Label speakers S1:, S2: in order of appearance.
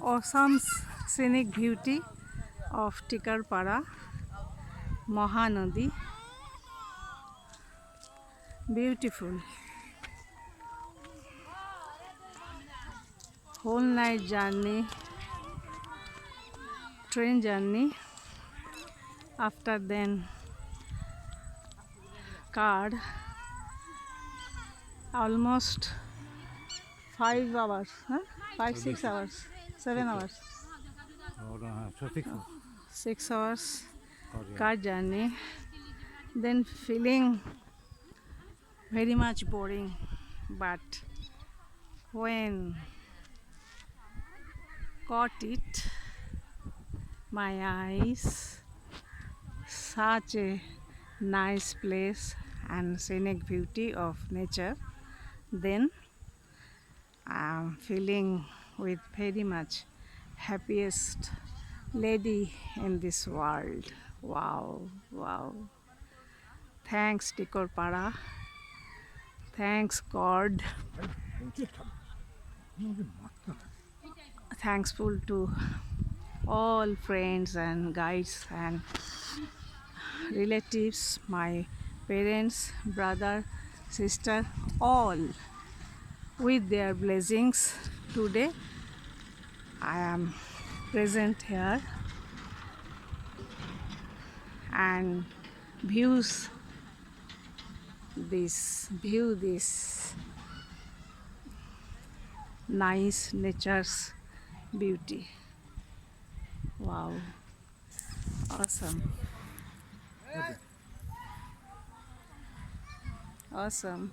S1: awesome scenic beauty of Tikarpada Mahanadi. Beautiful. Whole night journey, train journey. After then, car. Almost 5 hours, huh? 5, 6 hours, 7 hours. 6 hours car journey. Then feeling very much boring, but when caught it, my eyes, such a nice place and scenic beauty of nature, then I am feeling with very much happiest lady in this world. Wow, wow. Thanks Tikarpada. Thanks God. Thankful to all friends and guides and relatives, my parents, brother, sister, all with their blessings. Today I am present here and view this nice nature's beauty. Wow, awesome, awesome.